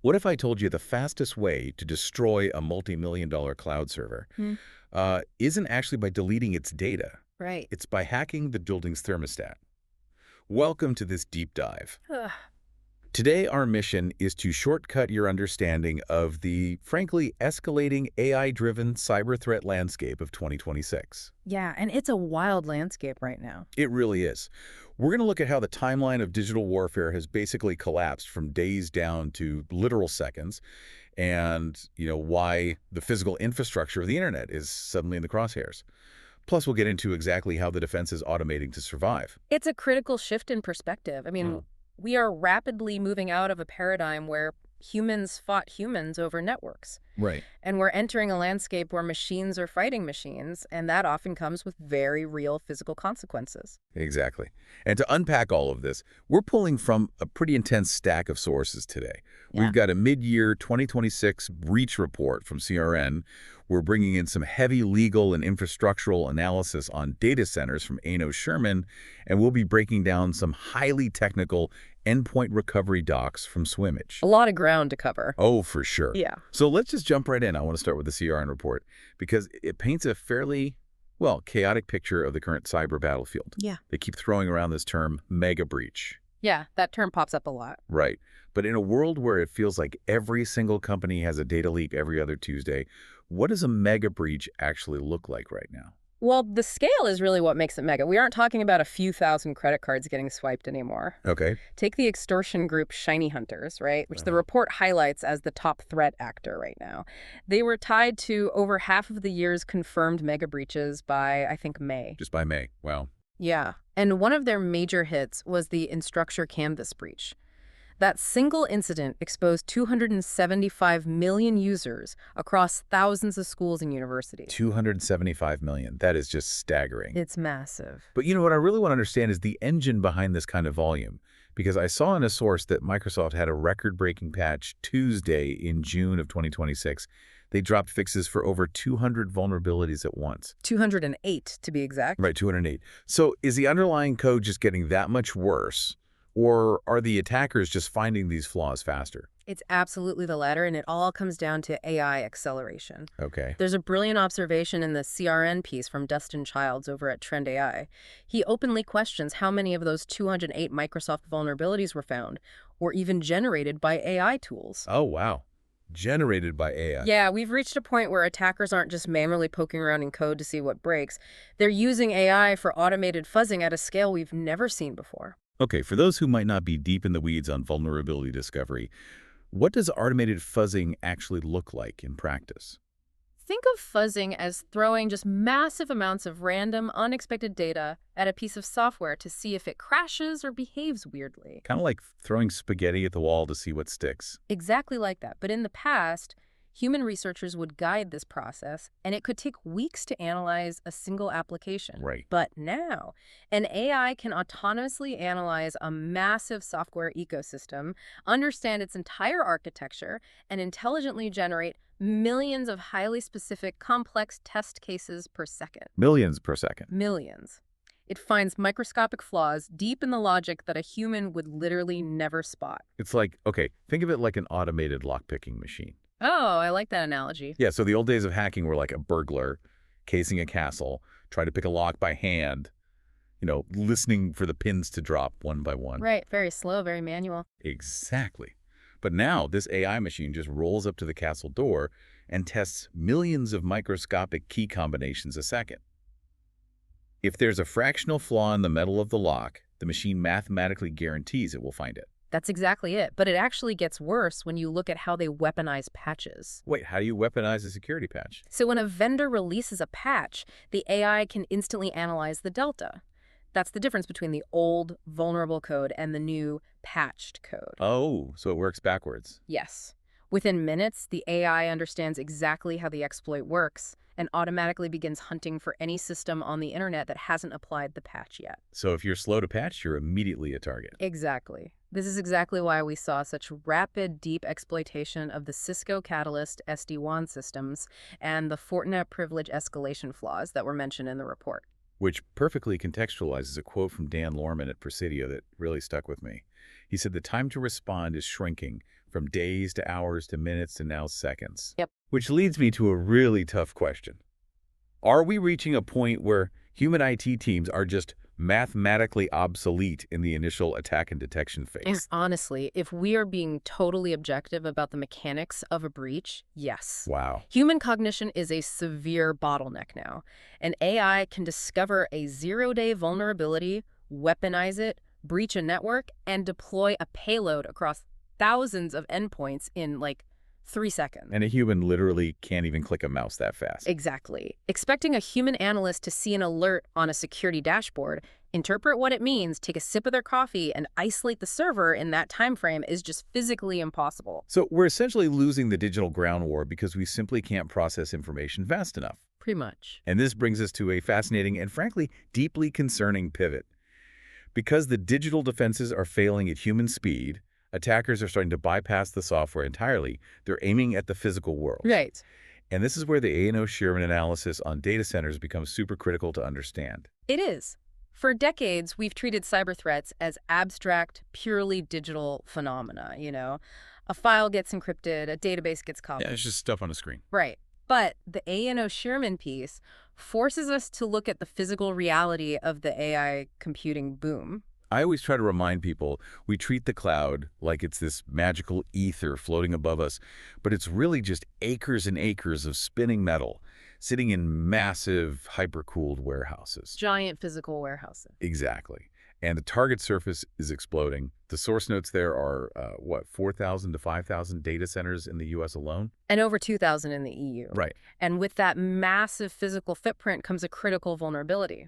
What if I told you the fastest way to destroy a multi-million-dollar cloud server Hmm. isn't actually by deleting its data? Right. It's by hacking the building's thermostat. Welcome to this deep dive. Ugh. Today, our mission is to shortcut your understanding of the, frankly, escalating AI-driven cyber threat landscape of 2026. Yeah, and it's a wild landscape right now. It really is. We're going to look at how the timeline of digital warfare has basically collapsed from days down to literal seconds, and, why the physical infrastructure of the internet is suddenly in the crosshairs. Plus, we'll get into exactly how the defense is automating to survive. It's a critical shift in perspective. Mm. We are rapidly moving out of a paradigm where humans fought humans over networks. Right. And we're entering a landscape where machines are fighting machines, and that often comes with very real physical consequences. Exactly. And to unpack all of this, we're pulling from a pretty intense stack of sources today. Yeah. We've got a mid-year 2026 breach report from CRN. We're bringing in some heavy legal and infrastructural analysis on data centers from Ano Sherman, and we'll be breaking down some highly technical endpoint recovery docs from Swimmage. A lot of ground to cover. Oh, for sure. Yeah. So let's just jump right in. I want to start with the CRN report because it paints a fairly, chaotic picture of the current cyber battlefield. Yeah. They keep throwing around this term mega breach. Yeah, that term pops up a lot. Right. But in a world where it feels like every single company has a data leak every other Tuesday, what does a mega breach actually look like right now? Well, the scale is really what makes it mega. We aren't talking about a few thousand credit cards getting swiped anymore. Okay. Take the extortion group Shiny Hunters, right, which the report highlights as the top threat actor right now. They were tied to over half of the year's confirmed mega breaches by, I think, May. Just by May. Wow. Yeah. And one of their major hits was the Instructure Canvas breach. That single incident exposed 275 million users across thousands of schools and universities. 275 million. That is just staggering. It's massive. But what I really want to understand is the engine behind this kind of volume. Because I saw in a source that Microsoft had a record-breaking patch Tuesday in June of 2026. They dropped fixes for over 200 vulnerabilities at once. 208, to be exact. Right, 208. So is the underlying code just getting that much worse? Or are the attackers just finding these flaws faster? It's absolutely the latter, and it all comes down to AI acceleration. Okay. There's a brilliant observation in the CRN piece from Dustin Childs over at Trend AI. He openly questions how many of those 208 Microsoft vulnerabilities were found or even generated by AI tools. Oh, wow. Generated by AI. Yeah, we've reached a point where attackers aren't just manually poking around in code to see what breaks. They're using AI for automated fuzzing at a scale we've never seen before. Okay, for those who might not be deep in the weeds on vulnerability discovery, what does automated fuzzing actually look like in practice? Think of fuzzing as throwing just massive amounts of random, unexpected data at a piece of software to see if it crashes or behaves weirdly. Kind of like throwing spaghetti at the wall to see what sticks. Exactly like that. But in the past, human researchers would guide this process, and it could take weeks to analyze a single application. Right. But now, an AI can autonomously analyze a massive software ecosystem, understand its entire architecture, and intelligently generate millions of highly specific, complex test cases per second. Millions per second. Millions. It finds microscopic flaws deep in the logic that a human would literally never spot. It's like, okay, think of it like an automated lockpicking machine. Oh, I like that analogy. Yeah, so the old days of hacking were like a burglar casing a castle, trying to pick a lock by hand, listening for the pins to drop one by one. Right, very slow, very manual. Exactly. But now this AI machine just rolls up to the castle door and tests millions of microscopic key combinations a second. If there's a fractional flaw in the metal of the lock, the machine mathematically guarantees it will find it. That's exactly it. But it actually gets worse when you look at how they weaponize patches. Wait, how do you weaponize a security patch? So when a vendor releases a patch, the AI can instantly analyze the delta. That's the difference between the old, vulnerable code and the new, patched code. Oh, so it works backwards. Yes. Within minutes, the AI understands exactly how the exploit works and automatically begins hunting for any system on the internet that hasn't applied the patch yet. So if you're slow to patch, you're immediately a target. Exactly. This is exactly why we saw such rapid, deep exploitation of the Cisco Catalyst SD-WAN systems and the Fortinet privilege escalation flaws that were mentioned in the report. Which perfectly contextualizes a quote from Dan Lorman at Presidio that really stuck with me. He said, "The time to respond is shrinking from days to hours to minutes to now seconds. Yep. Which leads me to a really tough question. Are we reaching a point where human IT teams are just mathematically obsolete in the initial attack and detection And phase? honestly, if we are being totally objective about the mechanics of a breach, yes. Wow. Human cognition is a severe bottleneck now, and AI can discover a zero-day vulnerability, weaponize it, breach a network, and deploy a payload across thousands of endpoints in, like, 3 seconds. And a human literally can't even click a mouse that fast. Exactly. Expecting a human analyst to see an alert on a security dashboard, interpret what it means, take a sip of their coffee, and isolate the server in that time frame is just physically impossible. So we're essentially losing the digital ground war because we simply can't process information fast enough. Pretty much. And this brings us to a fascinating and frankly deeply concerning pivot. Because the digital defenses are failing at human speed, attackers are starting to bypass the software entirely. They're aiming at the physical world. Right. And this is where the A&O Shearman analysis on data centers becomes super critical to understand. It is. For decades, we've treated cyber threats as abstract, purely digital phenomena, you know? A file gets encrypted, a database gets copied. Yeah, it's just stuff on a screen. Right. But the A&O Shearman piece forces us to look at the physical reality of the AI computing boom. I always try to remind people we treat the cloud like it's this magical ether floating above us, but it's really just acres and acres of spinning metal sitting in massive hyper-cooled warehouses. Giant physical warehouses. Exactly. And the target surface is exploding. The source notes there are, 4,000 to 5,000 data centers in the U.S. alone? And over 2,000 in the EU. Right. And with that massive physical footprint comes a critical vulnerability.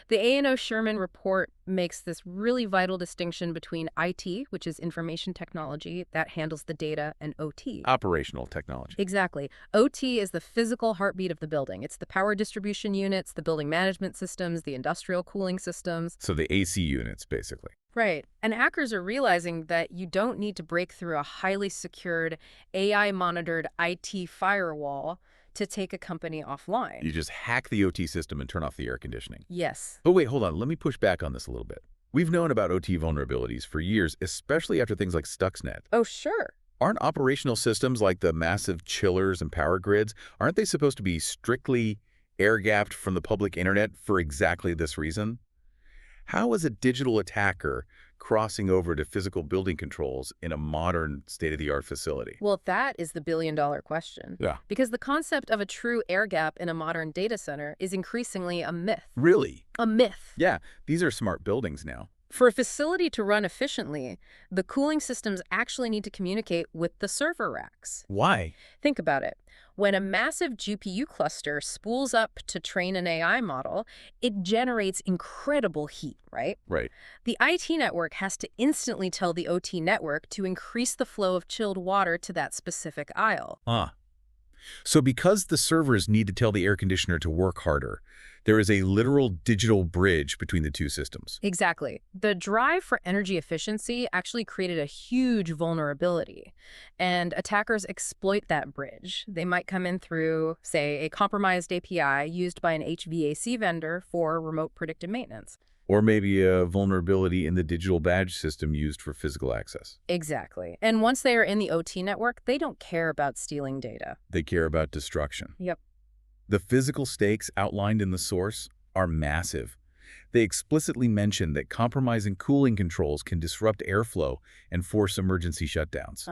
The A&O Shearman report makes this really vital distinction between IT, which is information technology that handles the data, and OT. Operational technology. Exactly. OT is the physical heartbeat of the building. It's the power distribution units, the building management systems, the industrial cooling systems. So the AC units, basically. Right. And hackers are realizing that you don't need to break through a highly secured, AI-monitored IT firewall to take a company offline. You just hack the OT system and turn off the air conditioning. Yes. But wait, hold on. Let me push back on this a little bit. We've known about OT vulnerabilities for years, especially after things like Stuxnet. Oh, sure. Aren't operational systems like the massive chillers and power grids, aren't they supposed to be strictly air-gapped from the public internet for exactly this reason? How is a digital attacker crossing over to physical building controls in a modern state-of-the-art facility? Well, that is the billion-dollar question. Yeah. Because the concept of a true air gap in a modern data center is increasingly a myth. Really? A myth. Yeah, these are smart buildings now. For a facility to run efficiently, the cooling systems actually need to communicate with the server racks. Why? Think about it. When a massive GPU cluster spools up to train an AI model, it generates incredible heat, right? Right. The IT network has to instantly tell the OT network to increase the flow of chilled water to that specific aisle. So because the servers need to tell the air conditioner to work harder, there is a literal digital bridge between the two systems. Exactly. The drive for energy efficiency actually created a huge vulnerability, and attackers exploit that bridge. They might come in through, say, a compromised API used by an HVAC vendor for remote predictive maintenance. Or maybe a vulnerability in the digital badge system used for physical access. Exactly. And once they are in the OT network, they don't care about stealing data. They care about destruction. Yep. The physical stakes outlined in the source are massive. They explicitly mention that compromising cooling controls can disrupt airflow and force emergency shutdowns.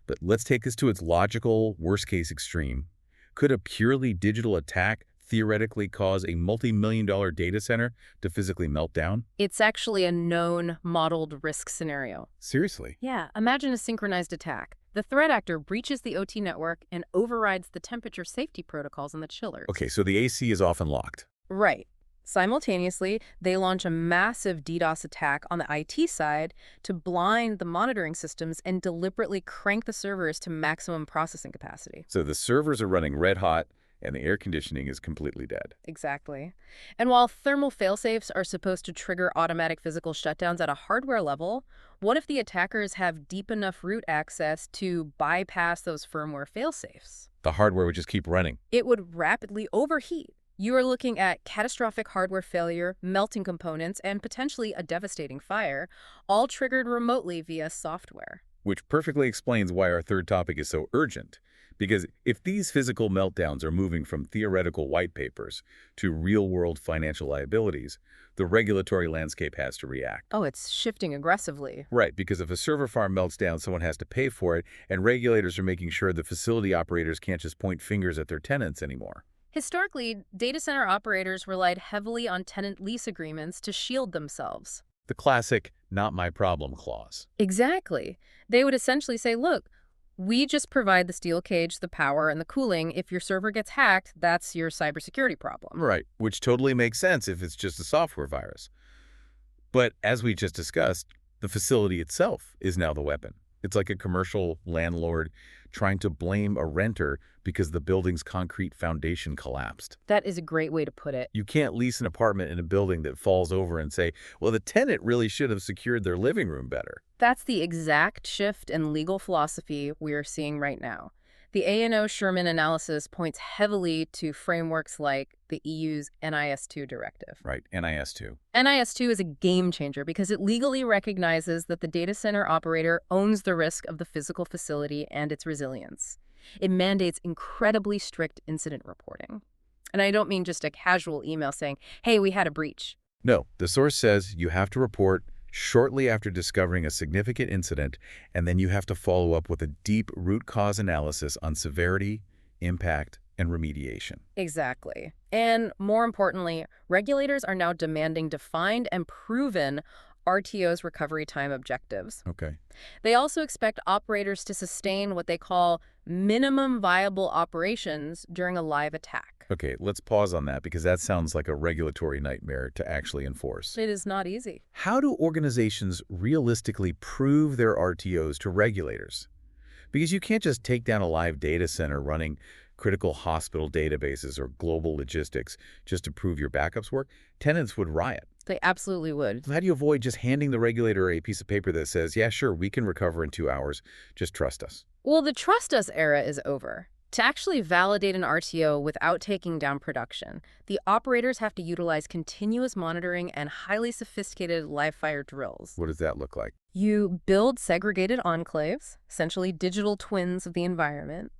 But let's take this to its logical, worst-case extreme. Could a purely digital attack theoretically cause a multi-million-dollar data center to physically melt down? It's actually a known, modeled risk scenario. Seriously? Yeah, imagine a synchronized attack. The threat actor breaches the OT network and overrides the temperature safety protocols in the chillers. Okay, so the AC is often locked. Right. Simultaneously, they launch a massive DDoS attack on the IT side to blind the monitoring systems and deliberately crank the servers to maximum processing capacity. So the servers are running red hot, and the air conditioning is completely dead. Exactly. And while thermal failsafes are supposed to trigger automatic physical shutdowns at a hardware level, what if the attackers have deep enough root access to bypass those firmware failsafes? The hardware would just keep running. It would rapidly overheat. You are looking at catastrophic hardware failure, melting components, and potentially a devastating fire, all triggered remotely via software. Which perfectly explains why our third topic is so urgent. Because if these physical meltdowns are moving from theoretical white papers to real-world financial liabilities, the regulatory landscape has to react. Oh, it's shifting aggressively. Right, because if a server farm melts down, someone has to pay for it, and regulators are making sure the facility operators can't just point fingers at their tenants anymore. Historically, data center operators relied heavily on tenant lease agreements to shield themselves. The classic not my problem clause. Exactly. They would essentially say, look, we just provide the steel cage, the power, and the cooling. If your server gets hacked, that's your cybersecurity problem. Right, which totally makes sense if it's just a software virus. But as we just discussed, the facility itself is now the weapon. It's like a commercial landlord trying to blame a renter because the building's concrete foundation collapsed. That is a great way to put it. You can't lease an apartment in a building that falls over and say, well, the tenant really should have secured their living room better. That's the exact shift in legal philosophy we're seeing right now. The A&O Sherman analysis points heavily to frameworks like the EU's NIS2 directive. Right, NIS2. NIS2 is a game changer because it legally recognizes that the data center operator owns the risk of the physical facility and its resilience. It mandates incredibly strict incident reporting. And I don't mean just a casual email saying, hey, we had a breach. No, the source says you have to report shortly after discovering a significant incident, and then you have to follow up with a deep root cause analysis on severity, impact, and remediation. Exactly. And more importantly, regulators are now demanding defined and proven RTO's recovery time objectives. Okay. They also expect operators to sustain what they call minimum viable operations during a live attack. Okay, let's pause on that because that sounds like a regulatory nightmare to actually enforce. It is not easy. How do organizations realistically prove their RTOs to regulators? Because you can't just take down a live data center running critical hospital databases or global logistics just to prove your backups work. Tenants would riot. They absolutely would. So how do you avoid just handing the regulator a piece of paper that says, yeah, sure, we can recover in 2 hours, just trust us? Well, the trust us era is over. To actually validate an RTO without taking down production, the operators have to utilize continuous monitoring and highly sophisticated live-fire drills. What does that look like? You build segregated enclaves, essentially digital twins of the environment,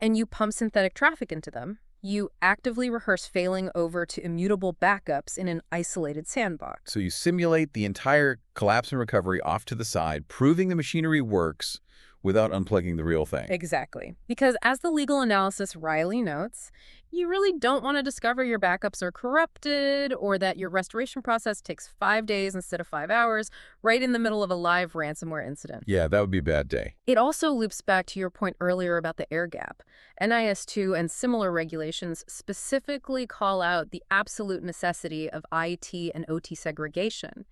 and you pump synthetic traffic into them. You actively rehearse failing over to immutable backups in an isolated sandbox. So you simulate the entire collapse and recovery off to the side, proving the machinery works without unplugging the real thing. Exactly. Because as the legal analysis Riley notes, you really don't want to discover your backups are corrupted or that your restoration process takes 5 days instead of 5 hours right in the middle of a live ransomware incident. Yeah, that would be a bad day. It also loops back to your point earlier about the air gap. NIS2 and similar regulations specifically call out the absolute necessity of IT and OT segregation.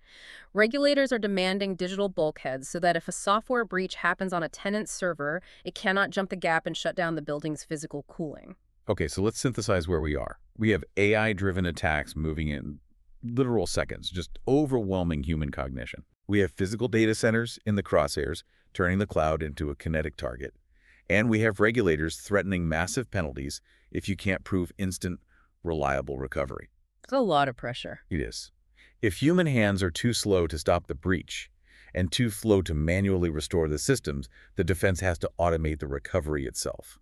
Regulators are demanding digital bulkheads so that if a software breach happens on a tenant's server, it cannot jump the gap and shut down the building's physical cooling. Okay, so let's synthesize where we are. We have AI-driven attacks moving in literal seconds, just overwhelming human cognition. We have physical data centers in the crosshairs, turning the cloud into a kinetic target. And we have regulators threatening massive penalties if you can't prove instant, reliable recovery. It's a lot of pressure. It is. If human hands are too slow to stop the breach and too slow to manually restore the systems, the defense has to automate the recovery itself.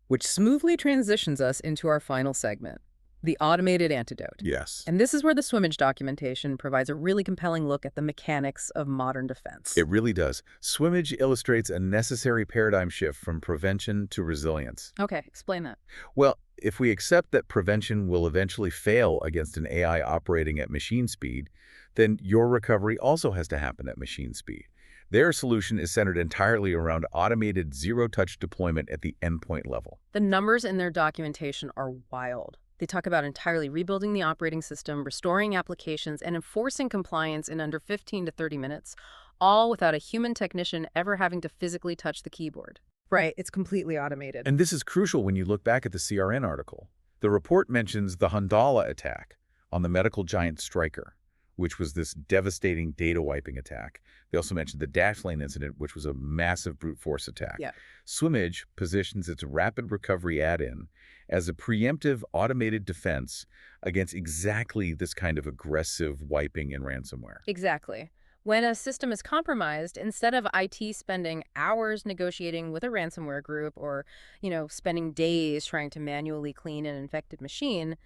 Which smoothly transitions us into our final segment, the automated antidote. Yes. And this is where the Swimmage documentation provides a really compelling look at the mechanics of modern defense. It really does. Swimmage illustrates a necessary paradigm shift from prevention to resilience. Okay, explain that. Well, if we accept that prevention will eventually fail against an AI operating at machine speed, then your recovery also has to happen at machine speed. Their solution is centered entirely around automated zero-touch deployment at the endpoint level. The numbers in their documentation are wild. They talk about entirely rebuilding the operating system, restoring applications, and enforcing compliance in under 15 to 30 minutes, all without a human technician ever having to physically touch the keyboard. Right, it's completely automated. And this is crucial when you look back at the CRN article. The report mentions the Hundala attack on the medical giant Stryker, which was this devastating data wiping attack. They also mentioned the Dashlane incident, which was a massive brute force attack. Yeah. Swimmage positions its rapid recovery add-in as a preemptive automated defense against exactly this kind of aggressive wiping and ransomware. Exactly. When a system is compromised, instead of IT spending hours negotiating with a ransomware group or, spending days trying to manually clean an infected machine,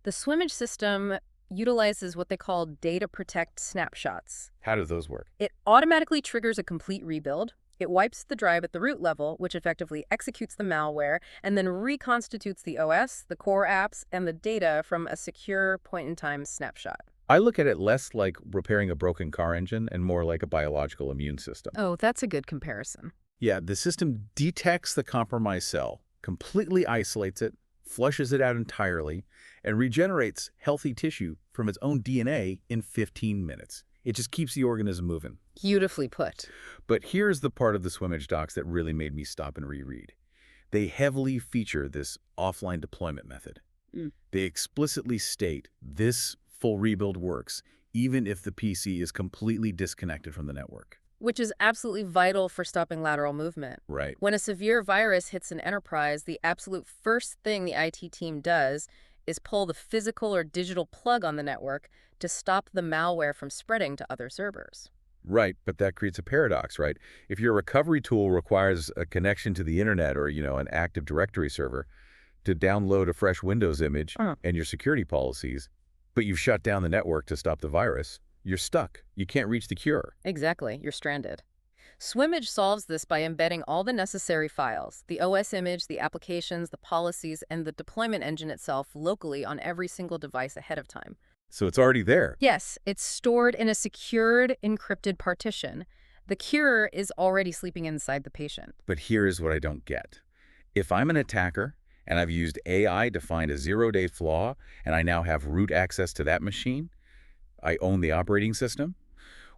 the Swimmage system utilizes what they call data protect snapshots. How do those work? It automatically triggers a complete rebuild. It wipes the drive at the root level, which effectively executes the malware, and then reconstitutes the OS, the core apps, and the data from a secure point-in-time snapshot. I look at it less like repairing a broken car engine and more like a biological immune system. Oh, that's a good comparison. Yeah, the system detects the compromised cell, completely isolates it, flushes it out entirely, and regenerates healthy tissue from its own DNA in 15 minutes. It just keeps the organism moving. Beautifully put. But here's the part of the Swimmage docs that really made me stop and reread. They heavily feature this offline deployment method. They explicitly state this full rebuild works even if the PC is completely disconnected from the network. Which is absolutely vital for stopping lateral movement. Right. When a severe virus hits an enterprise, the absolute first thing the IT team does is pull the physical or digital plug on the network to stop the malware from spreading to other servers. Right, but that creates a paradox, right? If your recovery tool requires a connection to the internet or, an Active Directory server to download a fresh Windows image and your security policies, but you've shut down the network to stop the virus, you're stuck. You can't reach the cure. Exactly, you're stranded. Swimmage solves this by embedding all the necessary files, the OS image, the applications, the policies, and the deployment engine itself locally on every single device ahead of time. So it's already there. Yes, it's stored in a secured, encrypted partition. The cure is already sleeping inside the patient. But here's what I don't get. If I'm an attacker and I've used AI to find a zero-day flaw and I now have root access to that machine, I own the operating system,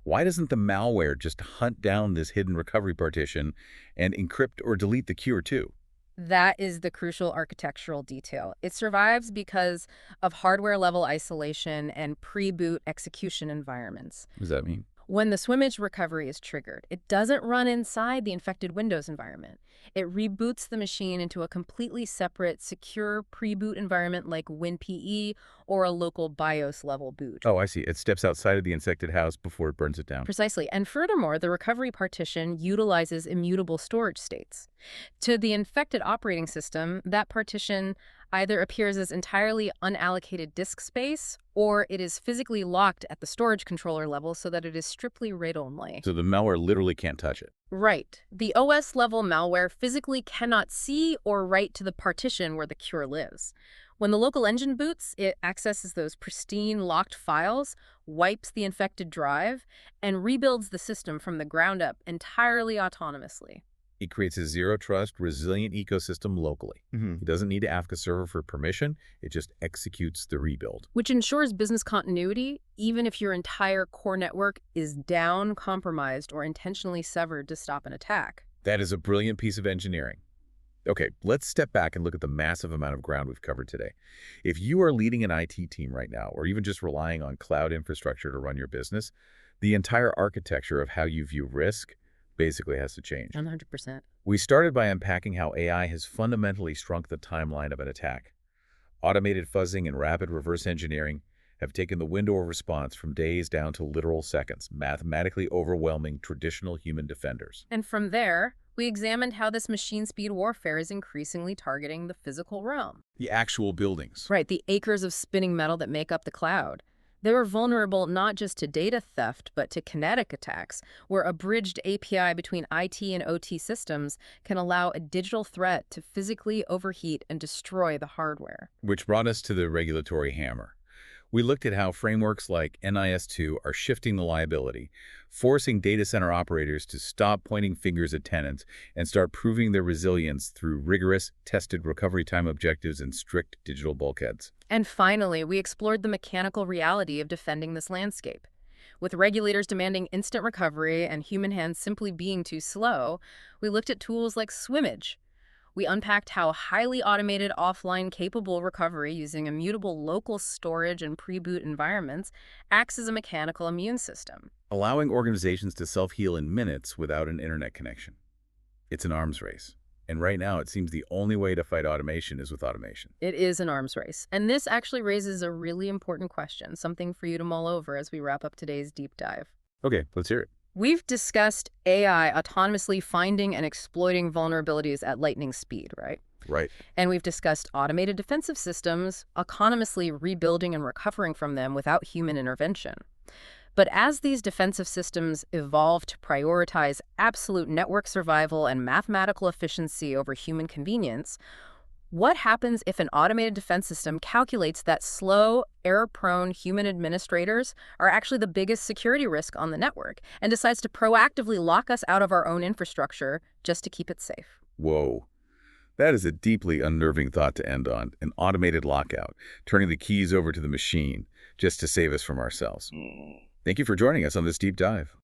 why doesn't the malware just hunt down this hidden recovery partition and encrypt or delete the cure too? That is the crucial architectural detail. It survives because of hardware-level isolation and pre-boot execution environments. What does that mean? When the Swimmage recovery is triggered, it doesn't run inside the infected Windows environment. It reboots the machine into a completely separate, secure pre-boot environment like WinPE or a local BIOS-level boot. Oh, I see. It steps outside of the infected house before it burns it down. Precisely. And furthermore, the recovery partition utilizes immutable storage states. To the infected operating system, that partition either appears as entirely unallocated disk space, or it is physically locked at the storage controller level so that it is strictly read-only. So the malware literally can't touch it. Right. The OS-level malware physically cannot see or write to the partition where the cure lives. When the local engine boots, it accesses those pristine locked files, wipes the infected drive, and rebuilds the system from the ground up entirely autonomously. It creates a zero-trust, resilient ecosystem locally. It doesn't need to ask a server for permission. It just executes the rebuild. Which ensures business continuity, even if your entire core network is down, compromised, or intentionally severed to stop an attack. That is a brilliant piece of engineering. Okay, let's step back and look at the massive amount of ground we've covered today. If you are leading an IT team right now, or even just relying on cloud infrastructure to run your business, the entire architecture of how you view risk basically has to change. 100%. We started by unpacking how AI has fundamentally shrunk the timeline of an attack. Automated fuzzing and rapid reverse engineering have taken the window of response from days down to literal seconds, mathematically overwhelming traditional human defenders. And from there, we examined how this machine-speed warfare is increasingly targeting the physical realm. The actual buildings. Right, the acres of spinning metal that make up the cloud. They were vulnerable not just to data theft, but to kinetic attacks, where a bridged API between IT and OT systems can allow a digital threat to physically overheat and destroy the hardware. Which brought us to the regulatory hammer. We looked at how frameworks like NIS2 are shifting the liability, forcing data center operators to stop pointing fingers at tenants and start proving their resilience through rigorous, tested recovery time objectives and strict digital bulkheads. And finally, we explored the mechanical reality of defending this landscape. With regulators demanding instant recovery and human hands simply being too slow, we looked at tools like Swimmage. We unpacked how highly automated offline-capable recovery using immutable local storage and pre-boot environments acts as a mechanical immune system. Allowing organizations to self-heal in minutes without an internet connection. It's an arms race. And right now, it seems the only way to fight automation is with automation. It is an arms race. And this actually raises a really important question, something for you to mull over as we wrap up today's deep dive. Okay, let's hear it. We've discussed AI autonomously finding and exploiting vulnerabilities at lightning speed, right? Right. And we've discussed automated defensive systems autonomously rebuilding and recovering from them without human intervention. But as these defensive systems evolve to prioritize absolute network survival and mathematical efficiency over human convenience, what happens if an automated defense system calculates that slow, error-prone human administrators are actually the biggest security risk on the network and decides to proactively lock us out of our own infrastructure just to keep it safe? Whoa. That is a deeply unnerving thought to end on, an automated lockout, turning the keys over to the machine just to save us from ourselves. Thank you for joining us on this deep dive.